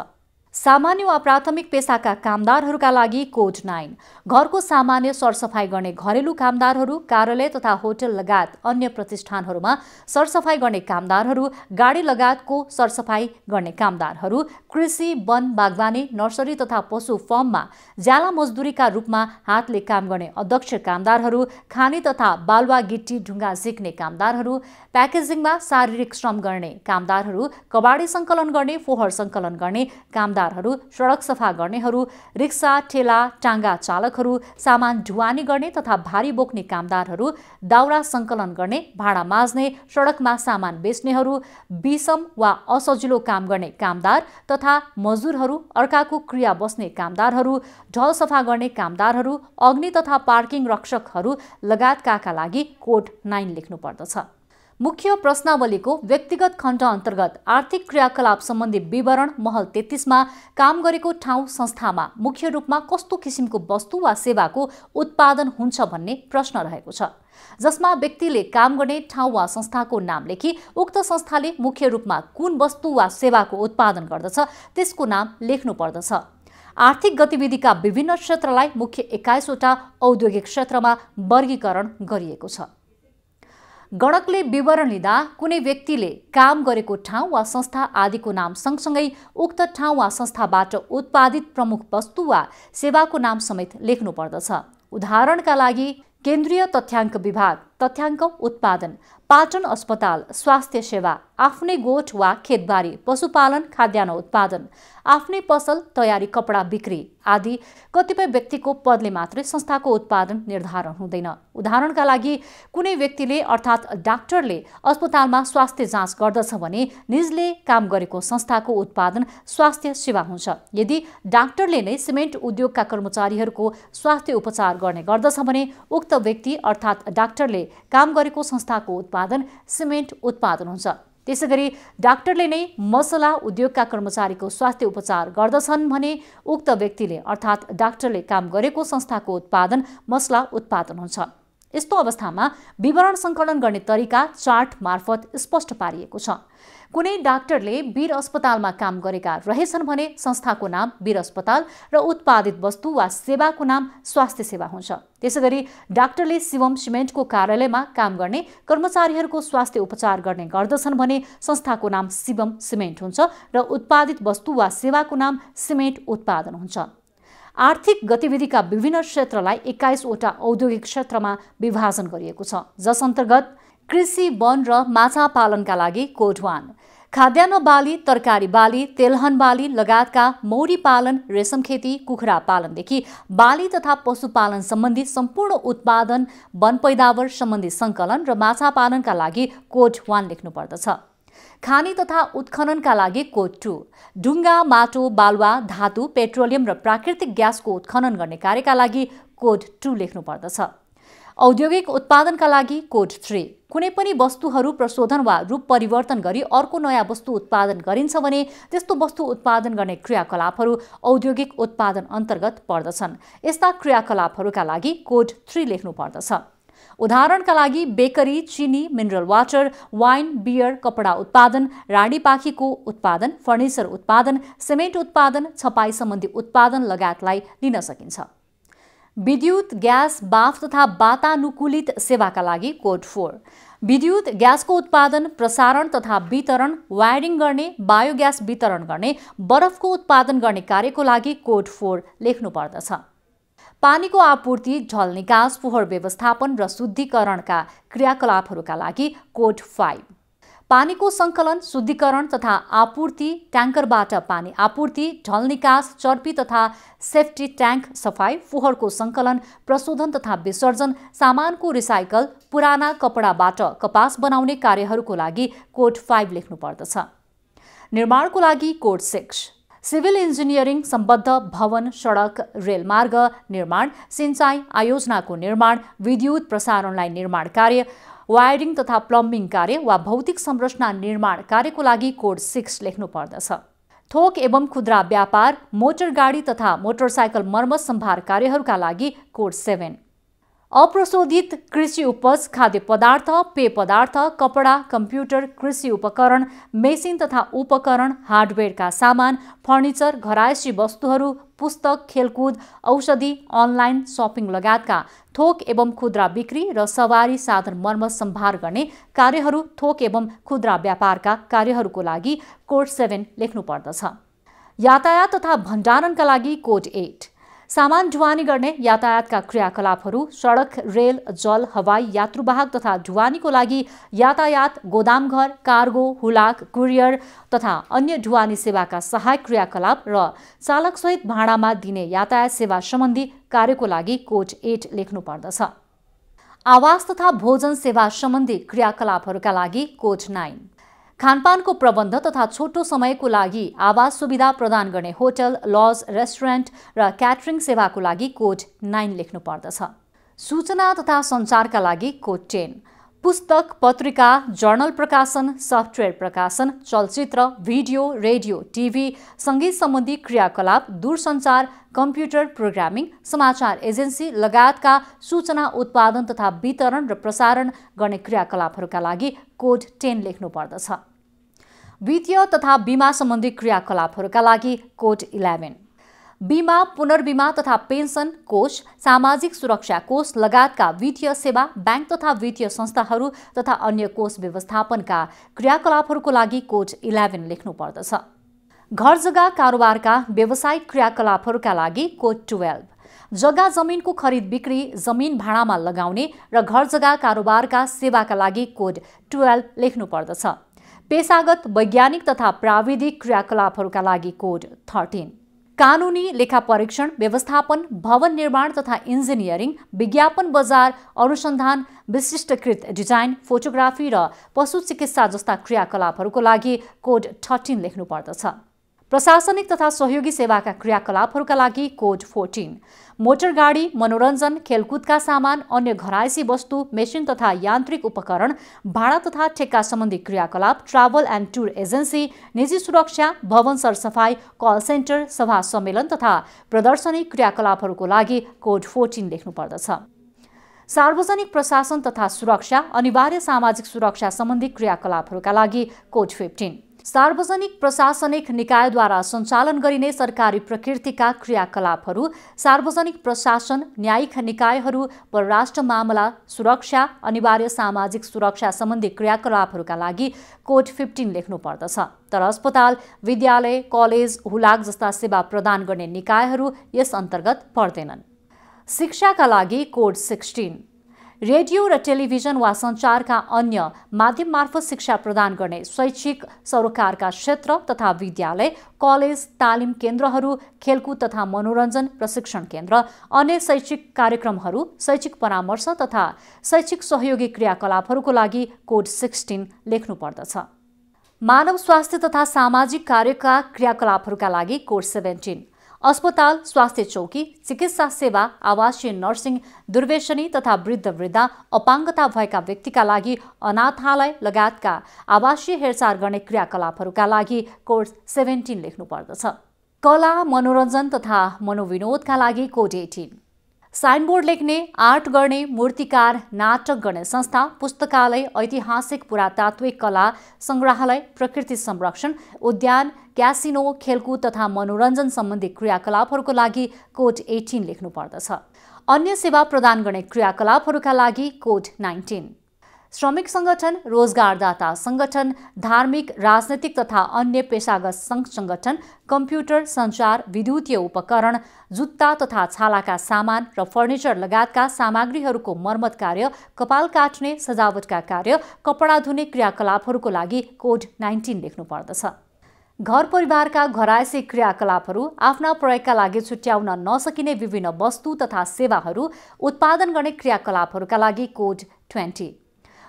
सामान्य वा प्राथमिक पेसाका कामदारहरूका लागि कोड 9। घरको सामान्य सरसफाई गर्ने घरेलु कामदारहरू, कार्यालय तथा होटल लगायत अन्य प्रतिष्ठानहरूमा सरसफाई गर्ने कामदारहरू, गाडी लगायतको सरसफाई गर्ने कामदारहरू, कृषि, वन, बागवानी, नर्सरी तथा पशु फर्ममा ज्याला मजदुरीका रूपमा हातले काम गर्ने अध्यक्ष कामदारहरू, खानी तथा बालुवा, गिट्टी, ढुङ्गा झिक्ने कामदारहरू, प्याकेजिङमा शारीरिक श्रम गर्ने कामदारहरू, कबाडी सङ्कलन गर्ने, फोहोर सङ्कलन गर्ने कामदारहरू, सडक सफा गर्नेहरू, रिक्सा, ठेला, टाङ्गा चालकहरू, सामान ढुवानी गर्ने तथा भारी बोक्ने कामदारहरू, दाउरा सङ्कलन गर्ने, भाँडा माझ्ने, सडकमा सामान बेच्नेहरू, विषम वा असजिलो काम गर्ने कामदार तथा मजदुरहरू, अर्काको क्रिया बस्ने कामदारहरू, ढल सफा गर्ने कामदारहरू, अग्नि तथा पार्किङ रक्षकहरू लगायतका लागि कोड 9 लेख्नु पर्दछ। मुख्य प्रश्नावलीको व्यक्तिगत खण्ड अन्तर्गत आर्थिक क्रियाकलाप सम्बन्धी विवरण महल 33 मा काम गरेको ठाउँ संस्थामा मुख्य रूपमा कस्तो किसिमको वस्तु वा सेवाको उत्पादन हुन्छ भन्ने प्रश्न रहेको छ, जसमा व्यक्तिले काम गर्ने ठाउँ वा संस्थाको नाम लेखी उक्त संस्थाले मुख्य रूपमा कुन वस्तु वा सेवाको उत्पादन गर्दछ त्यसको नाम लेख्नु पर्दछ। आर्थिक गतिविधिका विभिन्न क्षेत्रलाई मुख्य 21 वटा औद्योगिक क्षेत्रमा वर्गीकरण गरिएको छ। गणकले विवरण लिँदा कुनै व्यक्तिले काम गरेको ठाउँ वा संस्था आदिको नाम सँगसँगै उक्त ठाउँ वा संस्थाबाट उत्पादित प्रमुख वस्तु वा सेवाको नाम समेत लेख्नु पर्दछ। उदाहरणका लागि केन्द्रीय तथ्याङ्क विभाग, तथ्याङ्क उत्पादन, पाटन अस्पताल, स्वास्थ्य सेवा, आफ्नै गोठ वा खेतबारी, पशुपालन, खाद्यान्न उत्पादन, आफ्नै पसल, तयारी कपडा बिक्री आदि कतिपय व्यक्तिको पदले मात्रै संस्थाको उत्पादन निर्धारण हुँदैन। उदाहरणका लागि कुनै व्यक्तिले अर्थात् डाक्टरले अस्पतालमा स्वास्थ्य जाँच गर्दछ भने निजले काम गरेको संस्थाको उत्पादन स्वास्थ्य सेवा हुन्छ। यदि डाक्टरले नै सिमेन्ट उद्योगका कर्मचारीहरूको स्वास्थ्य उपचार गर्ने गर्दछ भने उक्त व्यक्ति अर्थात् डाक्टरले काम गरेको संस्थाको उत्पादन सिमेन्ट उत्पादन हुन्छ। त्यसैगरी डाक्टरले नै मसला उद्योगका कर्मचारीको स्वास्थ्य उपचार गर्दछन् भने उक्त व्यक्तिले अर्थात् डाक्टरले काम गरेको संस्थाको उत्पादन मसला उत्पादन हुन्छ। यस्तो अवस्थामा विवरण सङ्कलन गर्ने तरिका चार्ट मार्फत स्पष्ट पारिएको छ। कुनै डाक्टरले वीर अस्पतालमा काम गरेका रहेछन् भने संस्थाको नाम वीर अस्पताल र उत्पादित वस्तु वा सेवाको नाम स्वास्थ्य सेवा हुन्छ। त्यसैगरी डाक्टरले शिवम सिमेन्टको कार्यालयमा काम गर्ने कर्मचारीहरूको स्वास्थ्य उपचार गर्ने गर्दछन् भने संस्थाको नाम शिवम सिमेन्ट हुन्छ र उत्पादित वस्तु वा सेवाको नाम सिमेन्ट उत्पादन हुन्छ। आर्थिक गतिविधिका विभिन्न क्षेत्रलाई 21 वटा औद्योगिक क्षेत्रमा विभाजन गरिएको छ, जस अन्तर्गत कृषि, वन र माछा पालनका लागि कोड 1, खाद्यान्न बाली, तरकारी बाली, तेलहन बाली लगायतका मौरी पालन, रेशम खेती, कुखुरा पालनदेखि बाली तथा पशुपालन सम्बन्धी सम्पूर्ण उत्पादन, वन पैदावार सम्बन्धी सङ्कलन र माछा पालनका लागि कोड 1 लेख्नु पर्दछ। खानी तथा उत्खननका लागि कोड 2, ढुङ्गा, माटो, बालुवा, धातु, पेट्रोलियम र प्राकृतिक ग्यासको उत्खनन गर्ने कार्यका लागि कोड 2 लेख्नु पर्दछ। औद्योगिक उत्पादनका लागि कोड 3, कुनै पनि वस्तुहरू प्रशोधन वा रूप परिवर्तन गरी अर्को नयाँ वस्तु उत्पादन गरिन्छ भने त्यस्तो वस्तु उत्पादन गर्ने क्रियाकलापहरू औद्योगिक उत्पादन अन्तर्गत पर्दछन्। यस्ता क्रियाकलापहरूका लागि कोड 3 लेख्नु पर्दछ। उदाहरणका लागि बेकरी, चिनी, मिनरल वाटर, वाइन, बियर, कपडा उत्पादन, राडी पाखीको उत्पादन, फर्निचर उत्पादन, सिमेन्ट उत्पादन, छपाई सम्बन्धी उत्पादन लगायतलाई लिन सकिन्छ। विद्युत, ग्यास, बाफ तथा वातानुकूलित सेवाका लागि कोड 4, विद्युत, ग्यासको उत्पादन, प्रसारण तथा वितरण, वायरिङ गर्ने, बायोग्यास वितरण गर्ने, बरफको उत्पादन गर्ने कार्यको लागि कोड 4 लेख्नु पर्दछ। पानीको आपूर्ति, ढल निकास, फोहोर व्यवस्थापन र शुद्धिकरणका क्रियाकलापहरूका लागि कोड 5। पानीको सङ्कलन, शुद्धिकरण तथा आपूर्ति, ट्याङ्करबाट पानी आपूर्ति, ढल निकास, चर्पी तथा सेफ्टी ट्याङ्क सफाई, फोहोरको सङ्कलन, प्रशोधन तथा विसर्जन, सामानको रिसाइकल, पुराना कपडाबाट कपास बनाउने कार्यहरूको लागि कोड 5 लेख्नुपर्दछ। निर्माणको लागि कोड 6। सिभिल इन्जिनियरिङ सम्बद्ध भवन, सडक, रेलमार्ग निर्माण, सिँचाइ आयोजनाको निर्माण, विद्युत प्रसारण लाइन निर्माण कार्य, वायरिङ तथा प्लम्बिङ कार्य वा भौतिक संरचना निर्माण कार्यको लागि कोड 6 लेख्नुपर्दछ। थोक एवं खुद्रा व्यापार, मोटर गाडी तथा मोटरसाइकल मर्मत सम्भार कार्यहरूका लागि कोड 7। अप्रशोधित कृषि उपज, खाद्य पदार्थ, पेय पदार्थ, कपडा, कम्प्युटर, कृषि उपकरण, मेसिन तथा उपकरण, हार्डवेयरका सामान, फर्निचर, घरायसी वस्तुहरू, पुस्तक, खेलकुद, औषधि, अनलाइन सपिङ लगायतका थोक एवं खुद्रा बिक्री र सवारी साधन मर्मत सम्भार गर्ने कार्यहरू, थोक एवं खुद्रा व्यापारका कार्यहरूको लागि कोड 7 लेख्नुपर्दछ। यातायात तथा भण्डारणका लागि कोड 8। सामान ढुवानी गर्ने यातायातका क्रियाकलापहरू, सडक, रेल, जल, हवाई, यात्रुवाहक तथा ढुवानीको लागि यातायात, गोदामघर, कार्गो, हुलाक, कुरियर तथा अन्य ढुवानी सेवाका सहायक क्रियाकलाप र चालकसहित भाडामा दिने यातायात सेवा सम्बन्धी कार्यको लागि कोड 8 लेख्नुपर्दछ। आवास तथा भोजन सेवा सम्बन्धी क्रियाकलापहरूका लागि कोड 9। खानपानको प्रबन्ध तथा छोटो समयको लागि आवास सुविधा प्रदान गर्ने होटल, लज, रेस्टुरेन्ट र क्याटरिङ सेवाको लागि कोड 9 लेख्नुपर्दछ। सूचना तथा सञ्चारका लागि कोड 10। पुस्तक, पत्रिका, जर्नल प्रकाशन, सफ्टवेयर प्रकाशन, चलचित्र, भिडियो, रेडियो, टिभी, सङ्गीत सम्बन्धी क्रियाकलाप, दूरसञ्चार, कम्प्युटर प्रोग्रामिङ, समाचार एजेन्सी लगायतका सूचना उत्पादन तथा वितरण र प्रसारण गर्ने क्रियाकलापहरूका लागि कोड 10 लेख्नुपर्दछ। वित्तीय तथा बीमा सम्बन्धी क्रियाकलापहरूका लागि कोड 11। बीमा, पुनर्बीमा तथा पेन्सन कोष, सामाजिक सुरक्षा कोष लगायतका वित्तीय सेवा, ब्याङ्क तथा वित्तीय संस्थाहरू तथा अन्य कोष व्यवस्थापनका क्रियाकलापहरूको लागि कोड 11 लेख्नुपर्दछ। घर जग्गा कारोबारका व्यावसायिक क्रियाकलापहरूका लागि कोड 12। जग्गा जमिनको खरिद बिक्री, जमिन भाडामा लगाउने र घर जग्गा कारोबारका सेवाका लागि कोड 12 लेख्नुपर्दछ। पेशागत, वैज्ञानिक तथा प्राविधिक क्रियाकलापहरूका लागि कोड 13। कानुनी, लेखा परीक्षण, व्यवस्थापन, भवन निर्माण तथा इन्जिनियरिङ, विज्ञापन बजार, अनुसन्धान, विशिष्टकृत डिजाइन, फोटोग्राफी र पशु चिकित्सा जस्ता क्रियाकलापहरूको लागि कोड 13 लेख्नुपर्दछ। प्रशासनिक तथा सहयोगी सेवाका क्रियाकलापहरूका लागि कोड 14। मोटर गाडी, मनोरञ्जन, खेलकुदका सामान, अन्य घरायसी वस्तु, मेसिन तथा यान्त्रिक उपकरण, भाडा तथा ठेक्का सम्बन्धी क्रियाकलाप, ट्राभल एन्ड टुर एजेन्सी, निजी सुरक्षा, भवन सरसफाई, कल सेन्टर, सभा सम्मेलन तथा प्रदर्शनी क्रियाकलापहरूको लागि कोड 14 लेख्नुपर्दछ। सार्वजनिक प्रशासन तथा सुरक्षा, अनिवार्य सामाजिक सुरक्षा सम्बन्धी क्रियाकलापहरूका लागि कोड 15। सार्वजनिक प्रशासनिक निकायद्वारा सञ्चालन गरिने सरकारी प्रकृतिका क्रियाकलापहरू, सार्वजनिक प्रशासन, न्यायिक निकायहरू, परराष्ट्र मामला, सुरक्षा, अनिवार्य सामाजिक सुरक्षा सम्बन्धी क्रियाकलापहरूका लागि कोड 15 लेख्नुपर्दछ। तर अस्पताल, विद्यालय, कलेज, हुलाक जस्ता सेवा प्रदान गर्ने निकायहरू यस अन्तर्गत पर्दैनन्। शिक्षाका लागि कोड 16। रेडियो र टेलिभिजन वा सञ्चारका अन्य माध्यम मार्फत शिक्षा प्रदान गर्ने शैक्षिक सरोकारका क्षेत्र तथा विद्यालय, कलेज, तालिम केन्द्रहरू, खेलकुद तथा मनोरञ्जन प्रशिक्षण केन्द्र, अन्य शैक्षिक कार्यक्रमहरू, शैक्षिक परामर्श तथा शैक्षिक सहयोगी क्रियाकलापहरूको लागि कोड 16 लेख्नुपर्दछ। मानव स्वास्थ्य तथा सामाजिक कार्यका क्रियाकलापहरूका लागि कोड 17। अस्पताल, स्वास्थ्य चौकी, चिकित्सा सेवा, आवासीय नर्सिङ, दुर्व्यसनी तथा वृद्ध-वृद्धा, अपाङ्गता भएका व्यक्तिका लागि अनाथालय लगायतका आवासीय हेरचाह गर्ने क्रियाकलापहरूका लागि कोड 17 लेख्नुपर्दछ। कला, मनोरञ्जन तथा मनोविनोदका लागि कोड 18। साइनबोर्ड लेख्ने, आर्ट गर्ने, मूर्तिकार, नाटक गर्ने संस्था, पुस्तकालय, ऐतिहासिक पुरातात्विक कला सङ्ग्रहालय, प्रकृति संरक्षण, उद्यान, क्यासिनो, खेलकुद तथा मनोरञ्जन सम्बन्धी क्रियाकलापहरूको लागि कोड 18 लेख्नुपर्दछ। अन्य सेवा प्रदान गर्ने क्रियाकलापहरूका लागि कोड 19। श्रमिक संगठन, रोजगारदाता संगठन, धार्मिक, राजनैतिक तथा अन्य पेशागत सङ्घ संगठन, कम्प्युटर, सञ्चार, विद्युतीय उपकरण, जुत्ता तथा छालाका सामान र फर्निचर लगायतका सामग्रीहरूको मर्मत कार्य, कपाल काट्ने, सजावटका कार्य, कपडा धुने क्रियाकलापहरूको लागि कोड 19 लेख्नु पर्दछ। घर परिवारका घरायसी क्रियाकलापहरू, आफ्ना प्रयोगका लागि छुट्याउन नसकिने विभिन्न वस्तु तथा सेवाहरू उत्पादन गर्ने क्रियाकलापहरूका लागि कोड 20।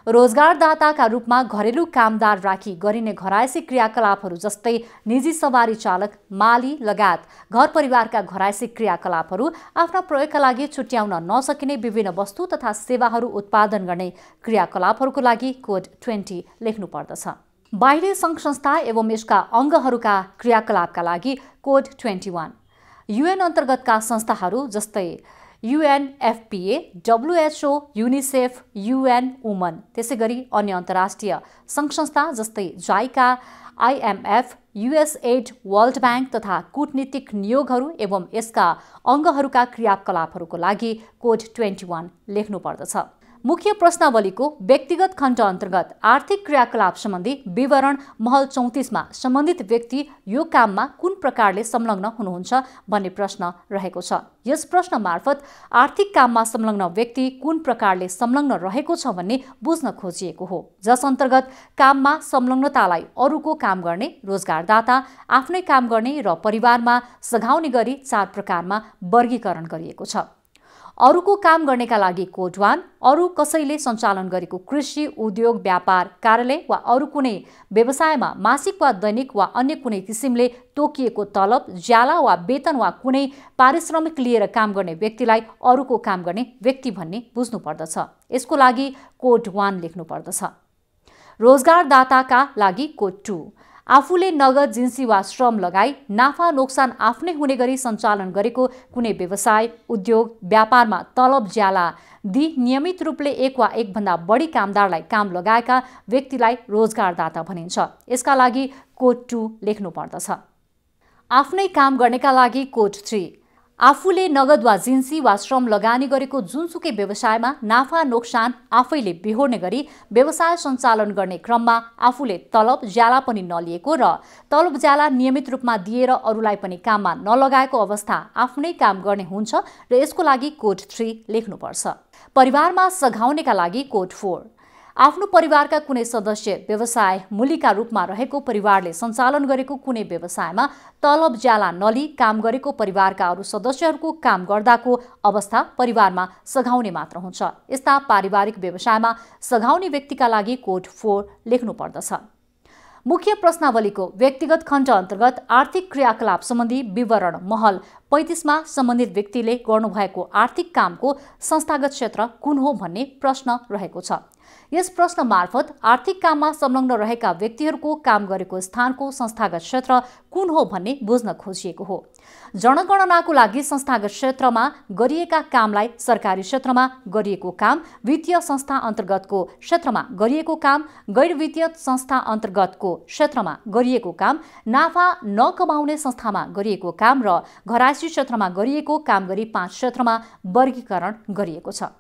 रोजगारदाताका रूपमा घरेलु कामदार राखी गरिने घरायसी क्रियाकलापहरू जस्तै निजी सवारी चालक, माली लगायत घर परिवारका घरायसी क्रियाकलापहरू, आफ्ना प्रयोगका लागि छुट्याउन नसकिने विभिन्न वस्तु तथा सेवाहरू उत्पादन गर्ने क्रियाकलापहरूको लागि कोड 20 लेख्नु पर्दछ। बाहिरी सङ्घ संस्था एवं यसका अङ्गहरूका क्रियाकलापका लागि कोड 21। UN अन्तर्गतका संस्थाहरू जस्तै UNFPA, WHO, UNICEF, UN women, त्यसैगरी अन्य अन्तर्राष्ट्रिय सङ्घ संस्था जस्तै JICA, IMF, USAID, World Bank तथा कूटनीतिक नियोगहरू एवं यसका अङ्गहरूका क्रियाकलापहरूको लागि कोड 21 लेख्नु पर्दछ। मुख्य प्रश्नावलीको व्यक्तिगत खण्ड अन्तर्गत आर्थिक क्रियाकलाप सम्बन्धी विवरण महल 34मा सम्बन्धित व्यक्ति यो काममा कुन प्रकारले संलग्न हुनुहुन्छ भन्ने प्रश्न रहेको छ। यस प्रश्न मार्फत आर्थिक काममा संलग्न व्यक्ति कुन प्रकारले संलग्न रहेको छ भन्ने बुझ्न खोजिएको हो, जस अन्तर्गत काममा संलग्नतालाई अरूको काम गर्ने, रोजगारदाता, आफ्नै काम गर्ने र परिवारमा सघाउने गरी 4 प्रकारमा वर्गीकरण गरिएको छ। अरूको काम गर्नेका लागि कोड 1, अरू कसैले सञ्चालन गरेको कृषि, उद्योग, व्यापार, कार्यालय वा अरू कुनै व्यवसायमा मासिक वा दैनिक वा अन्य कुनै किसिमले तोकिएको तलब, ज्याला वा वेतन वा कुनै पारिश्रमिक लिएर काम गर्ने व्यक्तिलाई अरूको काम गर्ने व्यक्ति भन्ने बुझ्नु पर्दछ। यसको लागि कोड 1 लेख्नु पर्दछ। रोजगारदाताका लागि कोड 2, आफूले नगद, जिन्सी वा श्रम लगाई नाफा नोक्सान आफ्नै हुने गरी सञ्चालन गरेको कुनै व्यवसाय, उद्योग, व्यापारमा तलब, ज्याला दिई नियमित रूपले 1 वा 1 भन्दा बढी कामदारलाई काम लगाएका व्यक्तिलाई रोजगारदाता भनिन्छ। यसका लागि कोड 2 लेख्नु पर्दछ। आफ्नै काम गर्नेका लागि कोड 3, आफूले नगद वा जिन्सी वा श्रम लगानी गरेको जुनसुकै व्यवसायमा नाफा नोक्सान आफैले बिहोर्ने गरी व्यवसाय सञ्चालन गर्ने क्रममा आफूले तलब, ज्याला पनि नलिएको र तलब, ज्याला नियमित रूपमा दिएर अरूलाई पनि काममा नलगाएको अवस्था आफ्नै काम गर्ने हुन्छ र यसको लागि कोड 3 लेख्नुपर्छ। परिवारमा सघाउनेका लागि कोड 4, आफ्नो परिवारका कुनै सदस्य व्यवसाय मूलीका रूपमा रहेको परिवारले सञ्चालन गरेको कुनै व्यवसायमा तलब, ज्याला नलिई काम गरेको परिवारका अरू सदस्यहरूको काम गर्दाको अवस्था परिवारमा सघाउने मात्र हुन्छ। यस्ता पारिवारिक व्यवसायमा सघाउने व्यक्तिका लागि कोड 4 लेख्नु पर्दछ। मुख्य प्रश्नावलीको व्यक्तिगत खण्ड अन्तर्गत आर्थिक क्रियाकलाप सम्बन्धी विवरण महल 35मा सम्बन्धित व्यक्तिले गर्नुभएको आर्थिक कामको संस्थागत क्षेत्र कुन हो भन्ने प्रश्न रहेको छ। यस प्रश्न मार्फत आर्थिक काममा संलग्न रहेका व्यक्तिहरूको काम गरेको स्थानको संस्थागत क्षेत्र कुन हो भन्ने बुझ्न खोजिएको हो। जनगणनाको लागि संस्थागत क्षेत्रमा गरिएका कामलाई सरकारी क्षेत्रमा गरिएको काम, वित्तीय संस्था अन्तर्गतको क्षेत्रमा गरिएको काम, गैर वित्तीय संस्था अन्तर्गतको क्षेत्रमा गरिएको काम, नाफा नकमाउने संस्थामा गरिएको काम र घरायसी क्षेत्रमा गरिएको काम गरी 5 क्षेत्रमा वर्गीकरण गरिएको छ।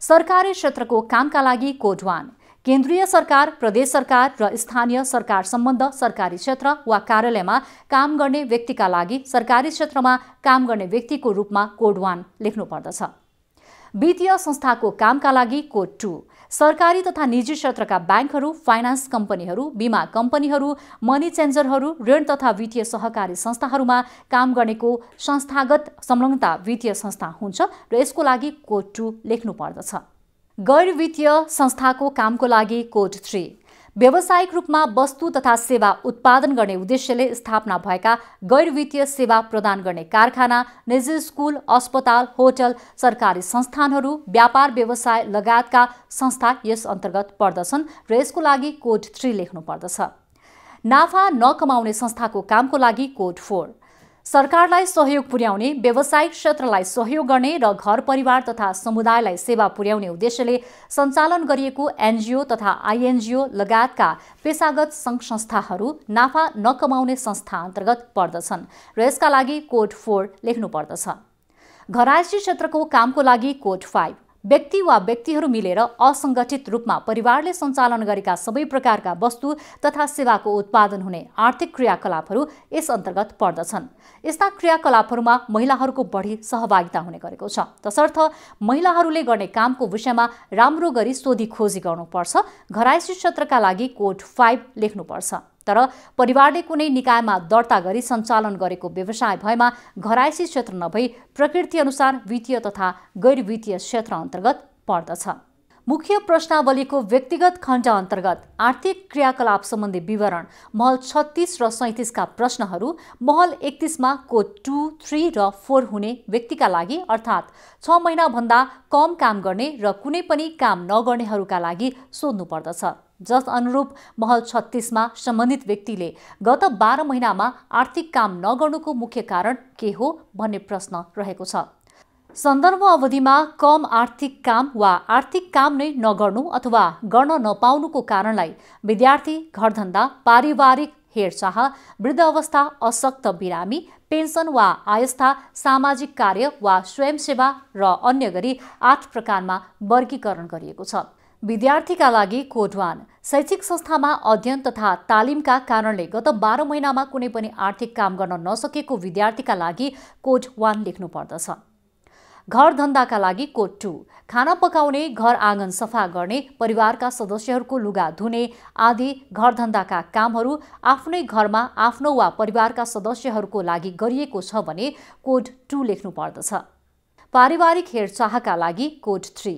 सरकारी क्षेत्रको कामका लागि कोड 1, केन्द्रीय सरकार, प्रदेश सरकार र स्थानीय सरकार सम्बन्ध सरकारी क्षेत्र वा कार्यालयमा काम गर्ने व्यक्तिका लागि सरकारी क्षेत्रमा काम गर्ने व्यक्तिको रूपमा कोड 1 लेख्नु पर्दछ। वित्तीय संस्थाको कामका लागि कोड 2, सरकारी तथा निजी क्षेत्रका ब्याङ्कहरू, फाइनान्स कम्पनीहरू, बिमा कम्पनीहरू, मनी चेन्जरहरू, ऋण तथा वित्तीय सहकारी संस्थाहरूमा काम गर्नेको संस्थागत संलग्नता वित्तीय संस्था हुन्छ र यसको लागि कोड 2 लेख्नु पर्दछ। गैर वित्तीय संस्थाको कामको लागि कोड 3, व्यावसायिक रूपमा वस्तु तथा सेवा उत्पादन गर्ने उद्देश्यले स्थापना भएका गैर वित्तीय सेवा प्रदान गर्ने कारखाना, निजी स्कुल, अस्पताल, होटल, सरकारी संस्थानहरू, व्यापार व्यवसाय लगायतका संस्था यस अन्तर्गत पर्दछन् र यसको लागि कोड 3 लेख्नु पर्दछ। नाफा नकमाउने संस्थाको कामको लागि कोड 4, सरकारलाई सहयोग पुर्याउने, व्यावसायिक क्षेत्रलाई सहयोग गर्ने र घर परिवार तथा समुदायलाई सेवा पुर्याउने उद्देश्यले सञ्चालन गरिएको एनजिओ तथा आइएनजिओ लगायतका पेशागत सङ्घ संस्थाहरू नाफा नकमाउने संस्था अन्तर्गत पर्दछन् र यसका लागि कोड 4 लेख्नु पर्दछ। घरायसी क्षेत्रको कामको लागि कोड 5, व्यक्ति वा व्यक्तिहरू मिलेर असङ्गठित रूपमा परिवारले सञ्चालन गरेका सबै प्रकारका वस्तु तथा सेवाको उत्पादन हुने आर्थिक क्रियाकलापहरू यस अन्तर्गत पर्दछन्। यस्ता क्रियाकलापहरूमा महिलाहरूको बढी सहभागिता हुने गरेको छ। तसर्थ महिलाहरूले गर्ने कामको विषयमा राम्रो गरी सोधी खोजी गर्नुपर्छ। घरायसी क्षेत्रका लागि कोड 5 लेख्नुपर्छ। तर परिवारले कुनै निकायमा दर्ता गरी सञ्चालन गरेको व्यवसाय भएमा घरायसी क्षेत्र नभई प्रकृति अनुसार वित्तीय तथा गैर वित्तीय क्षेत्र अन्तर्गत पर्दछ। मुख्य प्रश्नावलीको व्यक्तिगत खण्ड अन्तर्गत आर्थिक क्रियाकलाप सम्बन्धी विवरण महल 36 र 37 का प्रश्नहरू महल 31 मा कोड 2, 3 र 4 हुने व्यक्तिका लागि अर्थात् 6 महिनाभन्दा कम काम गर्ने र कुनै पनि काम नगर्नेहरूका लागि सोध्नु पर्दछ। जस अनुरूप महल 36 मा सम्बन्धित व्यक्तिले गत 12 महिनामा आर्थिक काम नगर्नुको मुख्य कारण के हो भन्ने प्रश्न रहेको छ। सन्दर्भ अवधिमा कम आर्थिक काम वा आर्थिक काम नै नगर्नु अथवा गर्न नपाउनुको कारणलाई विद्यार्थी, घरधन्दा, पारिवारिक हेरचाह, वृद्ध अवस्था, अशक्त बिरामी, पेन्सन वा आयस्था, सामाजिक कार्य वा स्वयंसेवा र अन्य गरी 8 प्रकारमा वर्गीकरण गरिएको छ। विद्यार्थीका लागि कोड 1 शैक्षिक संस्थामा अध्ययन तथा तालिमका कारणले गत 12 महिनामा कुनै पनि आर्थिक काम गर्न नसकेको विद्यार्थीका लागि कोड 1 लेख्नु पर्दछ। घर धन्दाका लागि कोड 2 खाना पकाउने, घर आँगन सफा गर्ने, परिवारका सदस्यहरूको लुगा धुने आदि घर धन्दाका कामहरू आफ्नै घरमा आफ्नो वा परिवारका सदस्यहरूको लागि गरिएको छ भने कोड 2 लेख्नु पर्दछ। पारिवारिक हेरचाहका लागि कोड 3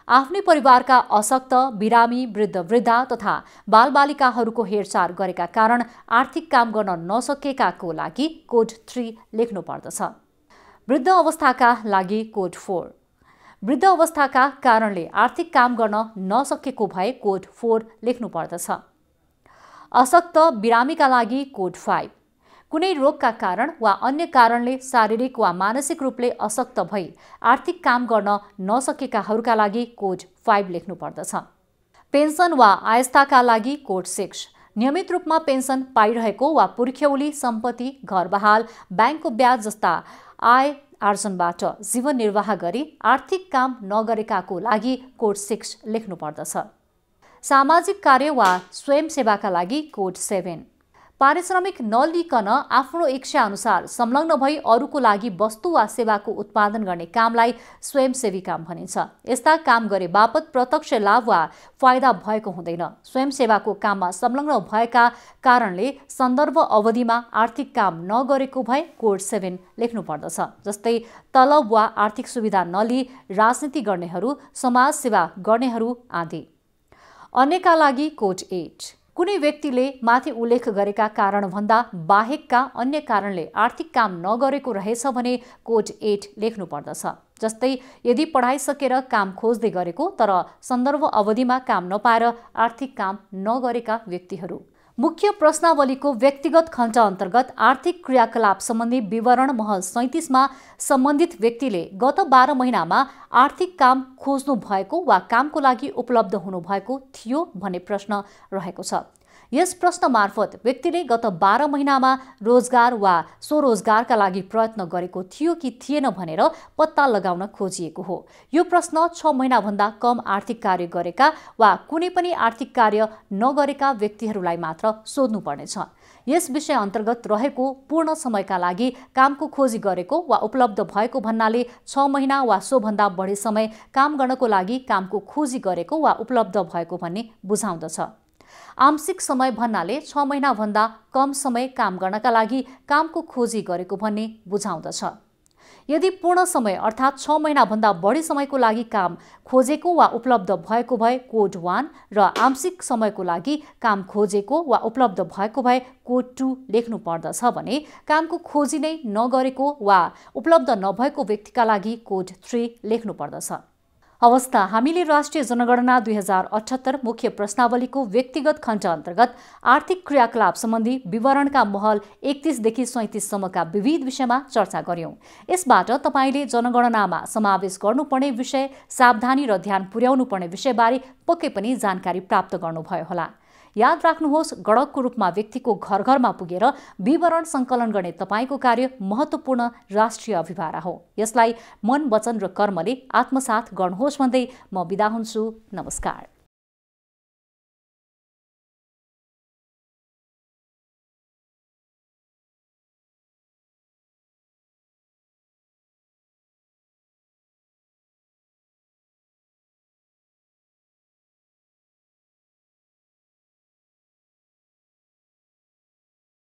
आफ्नै परिवारका अशक्त, बिरामी, वृद्ध-वृद्धा तथा बालबालिकाहरूको हेरचाह गरेका कारण आर्थिक काम गर्न नसकेकाको लागि कोड 3 लेख्नु पर्दछ। वृद्ध अवस्थाका लागि कोड 4 वृद्ध अवस्थाका कारणले आर्थिक काम गर्न नसकेको भए कोड 4 लेख्नु पर्दछ। अशक्त बिरामीका लागि कोड 5 कुनै रोगका कारण वा अन्य कारणले शारीरिक वा मानसिक रूपले अशक्त भई आर्थिक काम गर्न नसकेकाहरूका लागि कोड 5 लेख्नु पर्दछ। पेन्सन वा आयस्ताका लागि कोड 6 नियमित रूपमा पेन्सन पाइरहेको वा पुर्ख्यौली, सम्पत्ति, घर बहाल, ब्याङ्कको ब्याज जस्ता आय आर्जनबाट जीवन निर्वाह गरी आर्थिक काम नगरेकाको लागि कोड 6 लेख्नु पर्दछ। सामाजिक कार्य वा स्वयंसेवाका लागि कोड 7 पारिश्रमिक नलिकन आफ्नो इच्छा अनुसार संलग्न भई अरूको लागि वस्तु वा सेवाको उत्पादन गर्ने कामलाई स्वयंसेवी काम भनिन्छ। यस्ता काम गरे बापत प्रत्यक्ष लाभ वा फाइदा भएको हुँदैन। स्वयंसेवाको काममा संलग्न भएका कारणले सन्दर्भ अवधिमा आर्थिक काम नगरेको भए कोड 7 लेख्नु पर्दछ। जस्तै तलब वा आर्थिक सुविधा नलिई राजनीति गर्नेहरू, समाज सेवा गर्नेहरू आदि। अन्यका लागि कोड 8 कुनै व्यक्तिले माथि उल्लेख गरेका कारणभन्दा बाहेकका अन्य कारणले आर्थिक काम नगरेको रहेछ भने कोड 8 लेख्नु पर्दछ। जस्तै यदि पढाइ सकेर काम खोज्दै गरेको तर सन्दर्भ अवधिमा काम नपाएर आर्थिक काम नगरेका व्यक्तिहरू। मुख्य प्रश्नावलीको व्यक्तिगत खण्ड अन्तर्गत आर्थिक क्रियाकलाप सम्बन्धी विवरण महल 37 मा सम्बन्धित व्यक्तिले गत 12 महिनामा आर्थिक काम खोज्नु भएको वा कामको लागि उपलब्ध हुनु भएको थियो भन्ने प्रश्न रहेको छ। यस प्रश्न मार्फत व्यक्तिले गत 12 महिनामा रोजगार वा स्वरोजगारका लागि प्रयत्न गरेको थियो कि थिएन भनेर पत्ता लगाउन खोजिएको हो। यो प्रश्न 6 महिनाभन्दा कम आर्थिक कार्य गरेका वा कुनै पनि आर्थिक कार्य नगरेका व्यक्तिहरूलाई मात्र सोध्नु पर्नेछ। यस विषय अन्तर्गत रहेको पूर्ण समयका लागि कामको खोजी गरेको वा उपलब्ध भएको भन्नाले 6 महिना वा सोभन्दा बढी समय काम गर्नको लागि कामको खोजी गरेको वा उपलब्ध भएको भन्ने बुझाउँदछ। आंशिक समय भन्नाले 6 महिनाभन्दा कम समय काम गर्नका लागि कामको खोजी गरेको भन्ने बुझाउँदछ। यदि पूर्ण समय अर्थात् 6 महिनाभन्दा बढी समयको लागि काम खोजेको वा उपलब्ध भएको भए कोड 1 र आंशिक समयको लागि काम खोजेको वा उपलब्ध भएको भए कोड 2 लेख्नु पर्दछ भने कामको खोजी नै नगरेको वा उपलब्ध नभएको व्यक्तिका लागि कोड 3 लेख्नु पर्दछ। अवस्था हामीले राष्ट्रिय जनगणना 2078 मुख्य प्रश्नावलीको व्यक्तिगत खण्ड अन्तर्गत आर्थिक क्रियाकलाप सम्बन्धी विवरणका महल 31 देखि 37 सम्मका विविध विषयमा चर्चा गर्यौं। यसबाट तपाईले जनगणनामा समावेश गर्नुपर्ने विषय, सावधानी र ध्यान पुर्याउनु पर्ने विषयबारे पक्कै पनि जानकारी प्राप्त गर्नुभयो होला। याद राख्नुहोस्, गणकको रूपमा व्यक्तिको घर घरमा पुगेर विवरण सङ्कलन गर्ने तपाईँको कार्य महत्त्वपूर्ण राष्ट्रिय अभिभारा हो। यसलाई मन, वचन र कर्मले आत्मसात गर्नुहोस् भन्दै म बिदा हुन्छु। नमस्कार।